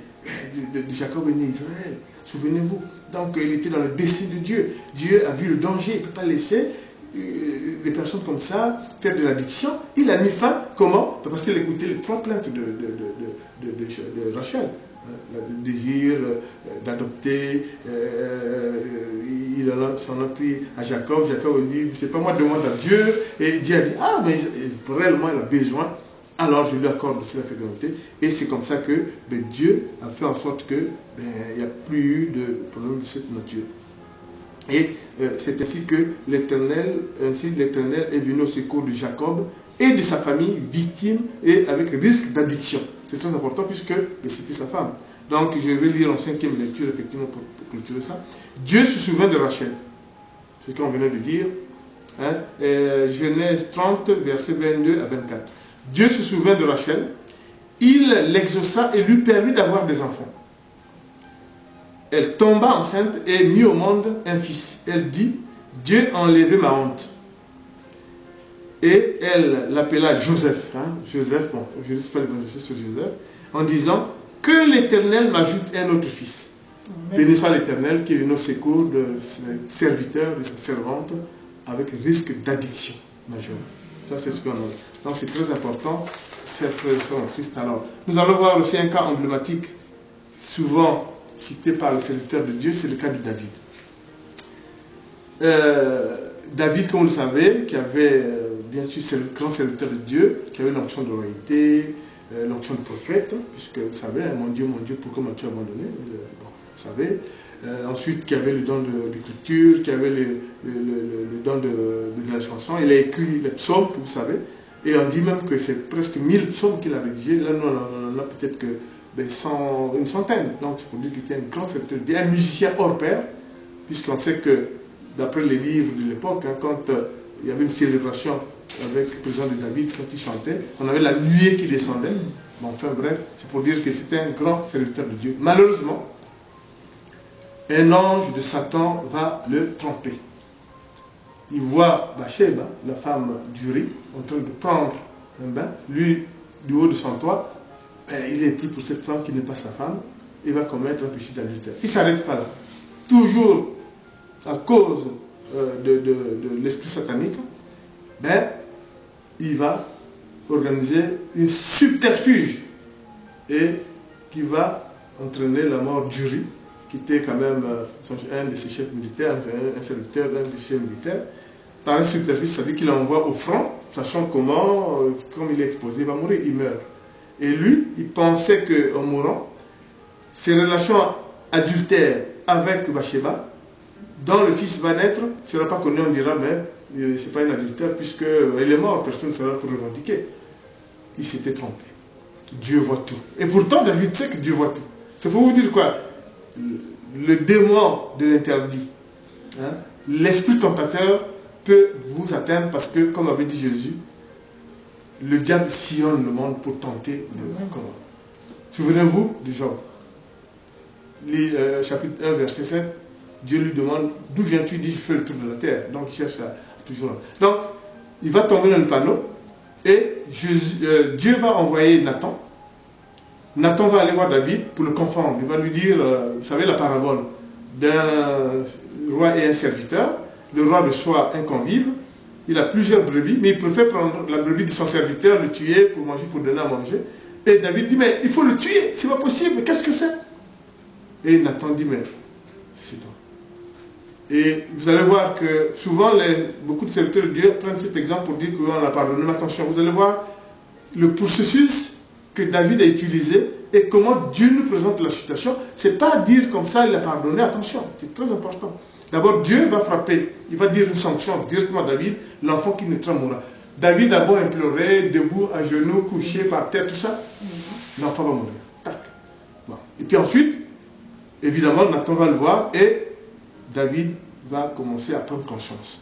de Jacob est né Israël, souvenez-vous. Donc il était dans le dessein de Dieu. Dieu a vu le danger, il ne peut pas laisser des personnes comme ça faire de l'addiction. Il a mis fin, comment? Parce qu'il écoutait les trois plaintes de Rachel. Le désir d'adopter, il s'en a pris à Jacob. Jacob a dit, c'est pas moi, demande à Dieu. Et Dieu a dit, ah, mais réellement il a besoin. Alors je lui accorde aussi la fécondité. Et c'est comme ça que Dieu a fait en sorte que il n'y a plus eu de problème de cette nature. Et c'est ainsi que l'Éternel est venu au secours de Jacob et de sa famille victime et avec risque d'addiction. C'est très important puisque c'était sa femme. Donc je vais lire en 5e lecture, effectivement, pour clôturer ça. Dieu se souvint de Rachel. C'est ce qu'on venait de dire. Hein? Genèse 30, versets 22 à 24. Dieu se souvint de Rachel. Il l'exauça et lui permit d'avoir des enfants. Elle tomba enceinte et mit au monde un fils. Elle dit, Dieu a enlevé ma honte. Et elle l'appela Joseph. Hein? Joseph, bon, je ne sais pas les évangiles sur Joseph, en disant, que l'Éternel m'ajoute un autre fils. Béni soit l'Éternel qui est venu au secours de ses serviteurs, de ses servantes, avec risque d'addiction majeure. Ça, c'est ce qu'on a. Donc, c'est très important, chers frères et sœurs en Christ. Alors, nous allons voir aussi un cas emblématique, souvent cité par le serviteur de Dieu, c'est le cas de David. David, comme vous le savez, qui avait, bien sûr, c'est le grand serviteur de Dieu, qui avait l'onction de royauté, l'onction de prophète, puisque vous savez, mon Dieu, pourquoi m'as-tu abandonné? Bon, vous savez. Ensuite, qui avait le don d'écriture, qui avait le don de la chanson. Il a écrit les psaumes, vous savez. Et on dit même que c'est presque 1000 psaumes qu'il a rédigés. Là, nous, on en a peut-être que une centaine. Donc, c'est pour dire qu'il était un grand serviteur de Dieu, un musicien hors pair, puisqu'on sait que, d'après les livres de l'époque, hein, quand il y avait une célébration avec le président de David, quand il chantait, on avait la nuée qui descendait. Bon, enfin bref, c'est pour dire que c'était un grand serviteur de Dieu. Malheureusement, un ange de Satan va le tromper. Il voit Bathsheba, la femme d'Uri, en train de prendre un bain. Lui, du haut de son toit, il est pris pour cette femme qui n'est pas sa femme. Il va commettre un péché d'adultère. Il ne s'arrête pas là. Toujours à cause de l'esprit satanique, il va organiser une subterfuge et qui va entraîner la mort d'Uri, qui était quand même un de ses chefs militaires, un serviteur d'un des chefs militaires. Par un subterfuge, ça veut dire qu'il envoie au front, sachant comment, comme il est exposé, il va mourir, il meurt. Et lui, il pensait qu'en mourant, ses relations adultères avec Bathsheba, dont le fils va naître, ne sera pas connu, on dira, mais ce n'est pas un adultère, puisqu'il est mort, personne ne sera pour revendiquer. Il s'était trompé. Dieu voit tout. Et pourtant, David sait que Dieu voit tout. Ça faut vous dire quoi? Le démon de l'interdit, hein, l'esprit tentateur peut vous atteindre parce que, comme avait dit Jésus, le diable sillonne le monde pour tenter de comment. Souvenez-vous de Job. Chapitre 1, verset 7, Dieu lui demande d'où viens-tu? Il dit, je fais le tour de la terre. Donc il cherche toujours là. Donc il va tomber dans le panneau et Dieu va envoyer Nathan. Nathan va aller voir David pour le confondre. Il va lui dire, vous savez la parabole d'un roi et un serviteur. Le roi reçoit un convive, il a plusieurs brebis, mais il préfère prendre la brebis de son serviteur, le tuer pour manger, pour donner à manger. Et David dit, mais il faut le tuer, c'est pas possible, qu'est-ce que c'est? Et Nathan dit, mais c'est toi. Et vous allez voir que souvent, beaucoup de serviteurs de Dieu prennent cet exemple pour dire qu'on a pardonné. Mais attention, vous allez voir le processus que David a utilisé et comment Dieu nous présente la situation. Ce n'est pas dire comme ça, il a pardonné, attention, c'est très important. D'abord, Dieu va frapper, il va dire une sanction directement à David, l'enfant qui naîtra mourra. David a beau implorer, debout, à genoux, couché par terre, tout ça, l'enfant va mourir. Tac. Bon. Et puis ensuite, évidemment, Nathan va le voir et David va commencer à prendre conscience.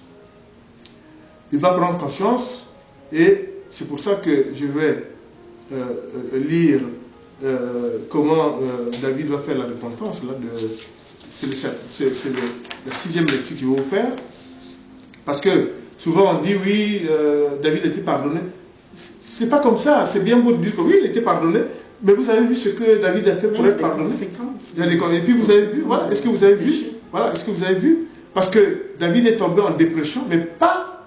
Il va prendre conscience et c'est pour ça que je vais lire comment David va faire la repentance. C'est la 6e lecture que je vais vous faire. Parce que souvent on dit oui, David a été pardonné. C'est pas comme ça. C'est bien beau de dire que oui, il a été pardonné. Mais vous avez vu ce que David a fait pour être pardonné? Il y a des conséquences. Et puis vous avez vu, voilà, est-ce que vous avez vu? Voilà, est-ce que vous avez vu? Parce que David est tombé en dépression, mais pas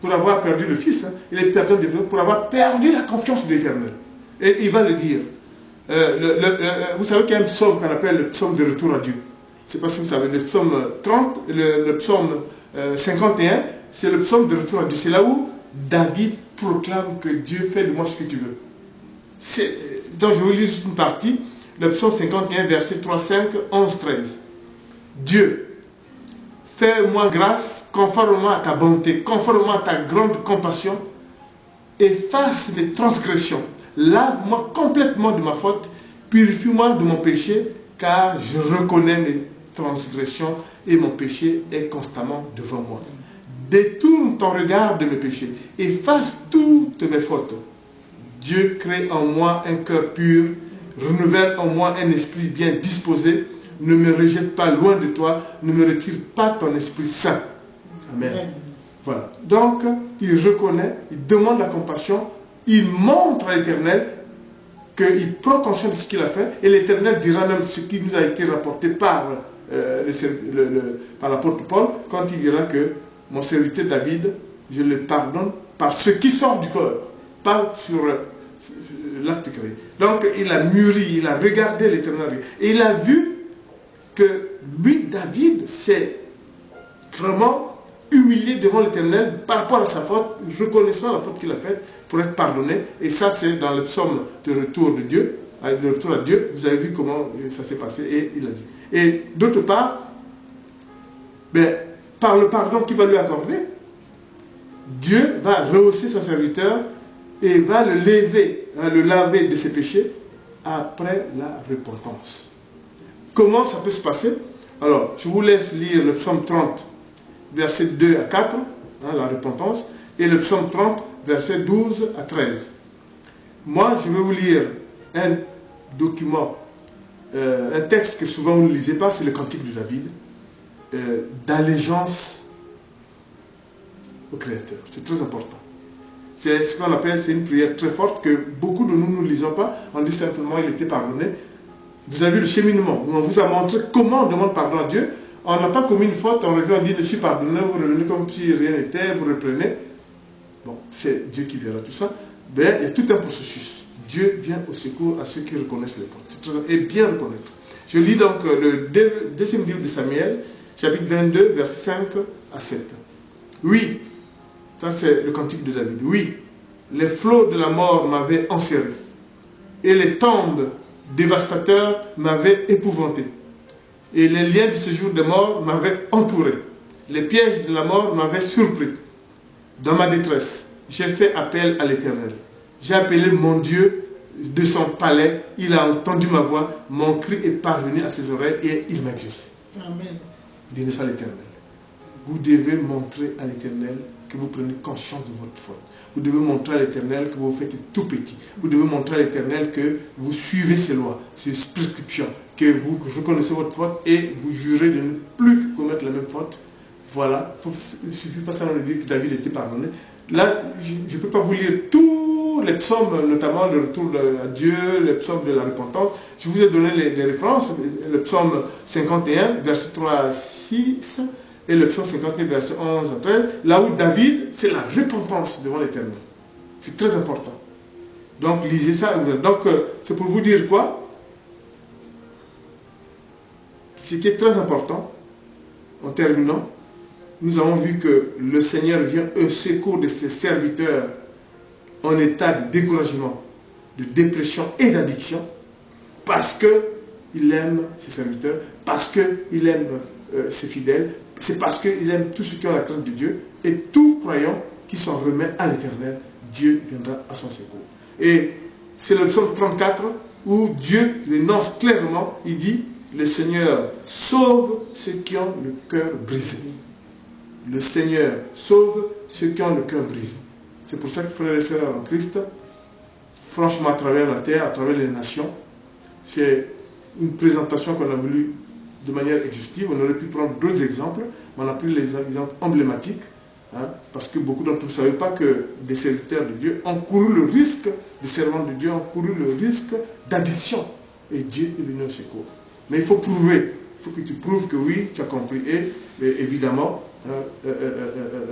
pour avoir perdu le fils. Hein. Il est tombé en dépression pour avoir perdu la confiance de l'Éternel. Et il va le dire. Vous savez qu'il y a un psaume qu'on appelle le psaume de retour à Dieu. Je ne sais pas si vous savez, le psaume 30, le psaume 51, c'est le psaume de retour à Dieu. C'est là où David proclame que Dieu fait de moi ce que tu veux. Donc je vais vous lire juste une partie. Le psaume 51, verset 3, 5, 11, 13. Dieu, fais-moi grâce conformément à ta bonté, conformément à ta grande compassion, efface les transgressions, lave-moi complètement de ma faute Purifie-moi de mon péché, car je reconnais mes transgressions et mon péché est constamment devant moi. Détourne ton regard de mes péchés, efface toutes mes fautes. Dieu crée en moi un cœur pur, renouvelle en moi un esprit bien disposé, ne me rejette pas loin de toi, ne me retire pas ton Esprit Saint. Amen. Voilà. Donc, il reconnaît, il demande la compassion, il montre à l'Éternel qu'il prend conscience de ce qu'il a fait, et l'Éternel dira même ce qui nous a été rapporté par l'apôtre Paul, quand il dira que mon serviteur David, je le pardonne par ce qui sort du cœur, pas sur l'acte créé. Donc il a mûri, il a regardé l'Éternel, et il a vu que lui, David, s'est vraiment humilié devant l'Éternel par rapport à sa faute, reconnaissant la faute qu'il a faite pour être pardonné. Et ça, c'est dans le psaume de retour de Dieu, de retour à Dieu. Vous avez vu comment ça s'est passé, et il a dit. Et d'autre part, par le pardon qu'il va lui accorder, Dieu va rehausser son serviteur et va le laver de ses péchés après la repentance. Comment ça peut se passer? Alors, je vous laisse lire le psaume 30, versets 2 à 4, la repentance, et le psaume 30, versets 12 à 13. Moi, je vais vous lire un document, un texte que souvent vous ne lisez pas, c'est le Cantique de David, d'allégeance au Créateur. C'est très important. C'est ce qu'on appelle, c'est une prière très forte que beaucoup de nous ne lisons pas. On dit simplement, il était pardonné. Vous avez vu le cheminement, où on vous a montré comment on demande pardon à Dieu. On n'a pas commis une faute, on revient, on dit, je suis pardonné, vous revenez comme si rien n'était, vous reprenez. Bon, c'est Dieu qui verra tout ça. Mais il y a tout un processus. Dieu vient au secours à ceux qui reconnaissent les fautes. Et bien reconnaître. Je lis donc le deuxième livre de Samuel, chapitre 22, versets 5 à 7. Oui, ça c'est le cantique de David. Oui, les flots de la mort m'avaient enserré, et les tombes dévastateurs m'avaient épouvanté, et les liens du séjour des morts m'avaient entouré. Les pièges de la mort m'avaient surpris. Dans ma détresse, j'ai fait appel à l'Éternel. J'ai appelé mon Dieu de son palais, il a entendu ma voix, mon cri est parvenu à ses oreilles et il m'exauce. Amen. Béni soit l'Éternel. Vous devez montrer à l'Éternel que vous prenez conscience de votre faute. Vous devez montrer à l'Éternel que vous faites tout petit. Vous devez montrer à l'Éternel que vous suivez ses lois, ses prescriptions, que vous reconnaissez votre faute et vous jurez de ne plus commettre la même faute. Voilà. Il ne suffit pas seulement de dire que David était pardonné. Là, je ne peux pas vous lire tous les psaumes, notamment le retour à Dieu, les psaumes de la repentance. Je vous ai donné les références. Le psaume 51, verset 3 à 6, et le psaume 51, verset 11 à 13. Là où David, c'est la repentance devant l'Éternel. C'est très important. Donc, lisez ça. Donc, c'est pour vous dire quoi? Ce qui est très important, en terminant, nous avons vu que le Seigneur vient au secours de ses serviteurs en état de découragement, de dépression et d'addiction, parce qu'il aime ses serviteurs, parce qu'il aime ses fidèles, c'est parce qu'il aime tous ceux qui ont la crainte de Dieu, et tout croyant qui s'en remet à l'Éternel, Dieu viendra à son secours. Et c'est le psaume 34 où Dieu l'énonce clairement, il dit, le Seigneur sauve ceux qui ont le cœur brisé. Le Seigneur sauve ceux qui ont le cœur brisé. C'est pour ça que, frères et sœurs en Christ, franchement, à travers la terre, à travers les nations, c'est une présentation qu'on a voulu de manière exhaustive. On aurait pu prendre d'autres exemples, mais on a pris les exemples emblématiques, parce que beaucoup d'entre vous ne savez pas que des serviteurs de Dieu ont couru le risque, des servants de Dieu ont couru le risque d'addiction. Et Dieu est venu au secours. Mais il faut prouver. Il faut que tu prouves que oui, tu as compris. Et évidemment,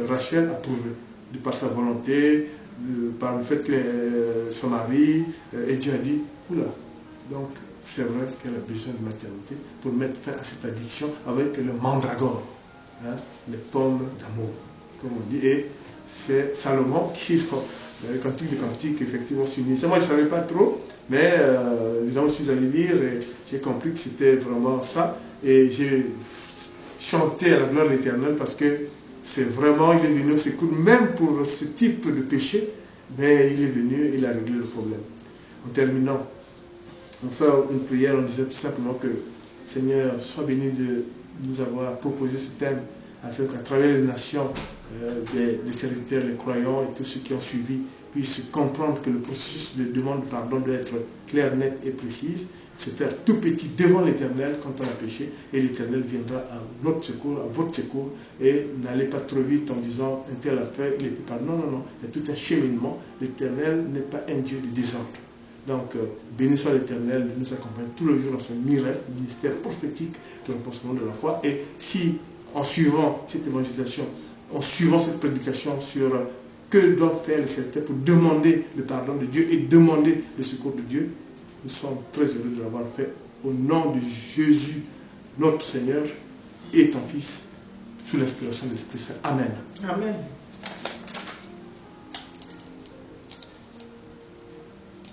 Rachel a prouvé, de par sa volonté, par le fait que son mari, et Dieu a dit, oula, donc c'est vrai qu'elle a besoin de maternité pour mettre fin à cette addiction avec le mandragore, les pommes d'amour, comme on dit. Et c'est Salomon qui, dans le Cantique des Cantiques, effectivement, s'unit. Ça, moi, je ne savais pas trop, mais évidemment, je suis allé lire et j'ai compris que c'était vraiment ça. Et j'ai chanté à la gloire de l'Éternel parce que c'est vraiment, il est venu au secours, même pour ce type de péché, mais il est venu, il a réglé le problème. En terminant, on fait une prière en disant tout simplement que Seigneur, sois béni de nous avoir proposé ce thème afin qu'à travers les nations, les serviteurs, les croyants et tous ceux qui ont suivi puissent comprendre que le processus de demande de pardon doit être clair, net et précis, se faire tout petit devant l'Éternel quand on a péché, et l'Éternel viendra à notre secours, à votre secours, et n'allez pas trop vite en disant un tel affaire, il était pas. Non, non, non, il y a tout un cheminement. L'Éternel n'est pas un Dieu de désordre. Donc, béni soit l'Éternel de nous accompagner tous les jours dans son ministère prophétique de renforcement de la foi. Et si, en suivant cette évangélisation, en suivant cette prédication sur que doivent faire les serviteurs pour demander le pardon de Dieu et demander le secours de Dieu, nous sommes très heureux de l'avoir fait au nom de Jésus, notre Seigneur et ton Fils, sous l'inspiration de l'Esprit Saint. Amen. Amen.